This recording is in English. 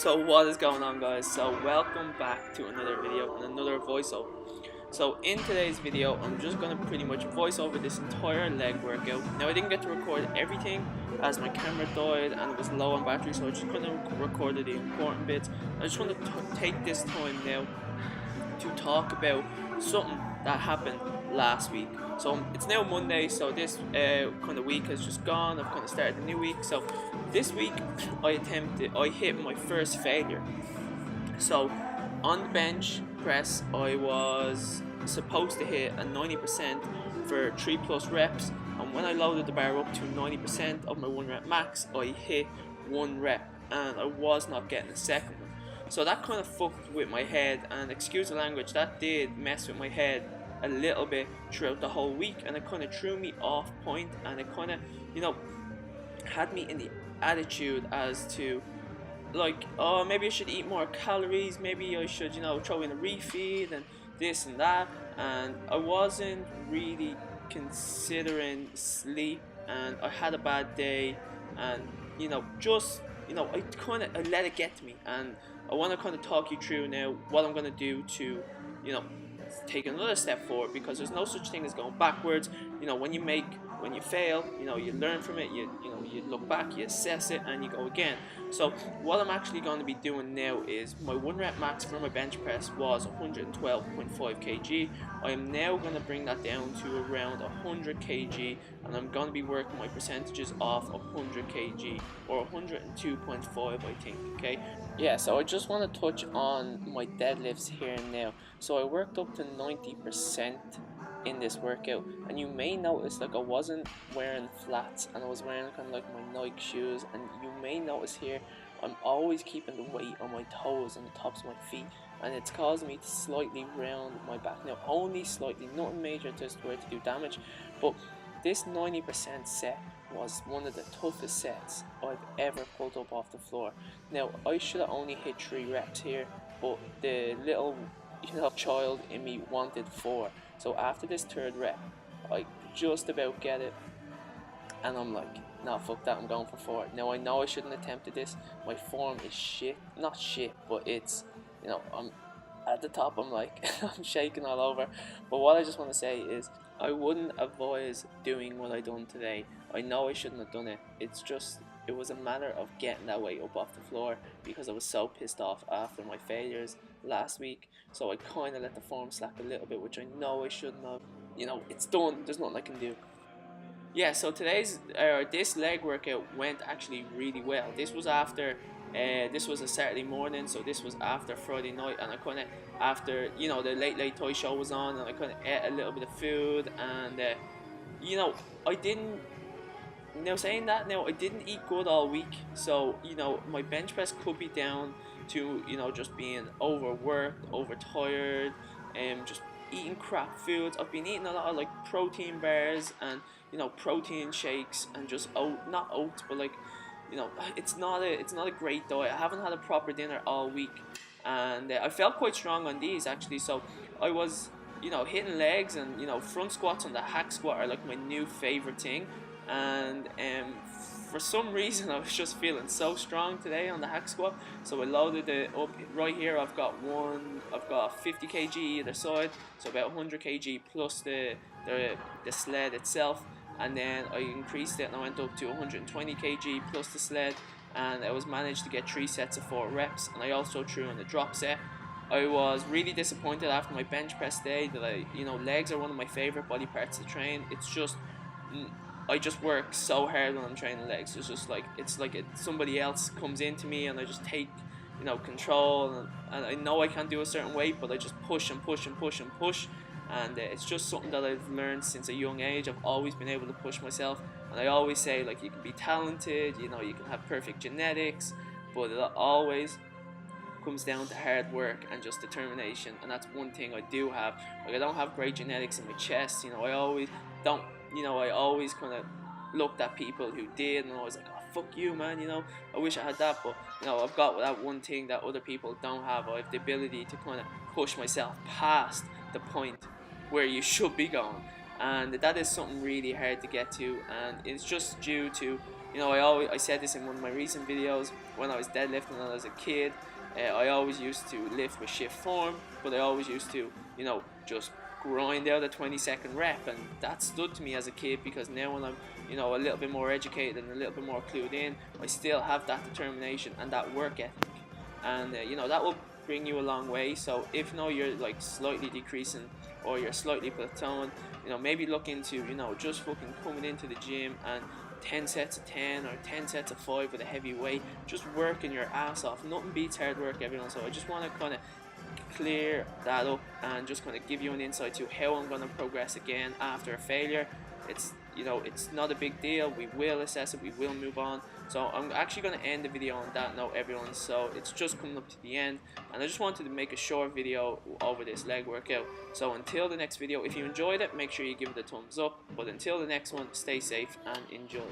So what is going on, guys? So welcome back to another video and another voiceover. So in today's video I'm just gonna pretty much voice over this entire leg workout. Now I didn't get to record everything as my camera died and it was low on battery, so I just gonna record the important bits. I just want to take this time now to talk about something that happened last week. So it's now Monday, so this kind of week has just gone. I've kind of started a new week. So this week I hit my first failure. So on the bench press I was supposed to hit a 90% for 3+ reps, and when I loaded the bar up to 90% of my 1 rep max, I hit 1 rep and I was not getting a second one. So that kind of fucked with my head, and excuse the language, that did mess with my head a little bit throughout the whole week, and it kind of threw me off point, and it kind of, had me in the attitude as to like, oh, maybe I should eat more calories, maybe I should, throw in a refeed and this and that, and I wasn't really considering sleep, and I had a bad day, and I let it get to me, and I want to kind of talk you through now what I'm going to do to, take another step forward, because there's no such thing as going backwards. When you fail, you learn from it, you look back, you assess it, and you go again. So what I'm actually going to be doing now is, my 1 rep max for my bench press was 112.5 kg. I am now going to bring that down to around 100 kg, and I'm going to be working my percentages off 100 kg, or 102.5 I think, okay? Yeah, so I just want to touch on my deadlifts here and now. So I worked up to 90% in this workout, and you may notice like I wasn't wearing flats and I was wearing kind of like my Nike shoes, and you may notice here I'm always keeping the weight on my toes and the tops of my feet, and it's causing me to slightly round my back. Now only slightly, nothing major to where to do damage, but this 90% set was one of the toughest sets I've ever pulled up off the floor. Now I should have only hit 3 reps here, but the little child in me wanted 4. So after this 3rd rep, I just about get it, and I'm like, nah, fuck that, I'm going for 4. Now I know I shouldn't have attempted this. My form is shit, not shit, but it's, I'm at the top, I'm like, I'm shaking all over. But what I just want to say is, I wouldn't advise doing what I done today. I know I shouldn't have done it. It was a matter of getting that weight up off the floor, because I was so pissed off after my failures last week. So I kind of let the form slack a little bit, which I know I shouldn't have. It's done. There's nothing I can do. Yeah, so this leg workout went actually really well. This was a Saturday morning, so this was after Friday night, and I kind of, after the late toy show was on, and I kind of ate a little bit of food, and I didn't. Now saying that, I didn't eat good all week, so my bench press could be down to just being overworked, overtired, and just eating crap foods. I've been eating a lot of like protein bars and protein shakes, and just not oats, but like it's not a great diet. I haven't had a proper dinner all week, and I felt quite strong on these actually. So I was hitting legs, and front squats on the hack squat are like my new favorite thing, and for some reason I was just feeling so strong today on the hack squat, so I loaded it up. Right here I've got 50 kg either side, so about 100 kg plus the sled itself, and then I increased it and I went up to 120 kg plus the sled, and I was managed to get 3 sets of 4 reps, and I also threw in the drop set. I was really disappointed after my bench press day that legs are one of my favorite body parts to train. It's just I just work so hard when I'm training legs. It's just like somebody else comes into me, and I just take control, and I know I can't do a certain weight, but I just push and push and push and push, and it's just something that I've learned since a young age. I've always been able to push myself, and I always say, like, you can be talented, you can have perfect genetics, but it always comes down to hard work and just determination, and that's one thing I do have. Like, I don't have great genetics in my chest, I always don't, I always kind of looked at people who did, and I was like, oh, fuck you, man, I wish I had that. But I've got that one thing that other people don't have. I have the ability to kind of push myself past the point where you should be going, and that is something really hard to get to, and it's just due to You know, I said this in one of my recent videos. When I was deadlifting when I was a kid, I always used to lift with shift form, but I always used to, you know, just grind out a 20-second rep, and that stood to me as a kid, because now when I'm, you know, a little bit more educated and a little bit more clued in, I still have that determination and that work ethic, and you know, that will bring you a long way. So if now you're like slightly decreasing or you're slightly plateauing, you know, maybe look into, you know, just fucking coming into the gym and 10 sets of 10 or 10 sets of 5 with a heavy weight, just working your ass off. Nothing beats hard work, everyone. So I just want to kind of clear that up and just kind of give you an insight to how I'm going to progress again after a failure. It's, you know, it's not a big deal. We will assess it, we will move on. So I'm actually going to end the video on that note, everyone. So it's just coming up to the end, and I just wanted to make a short video over this leg workout. So until the next video, if you enjoyed it, make sure you give it a thumbs up. But until the next one, stay safe and enjoy.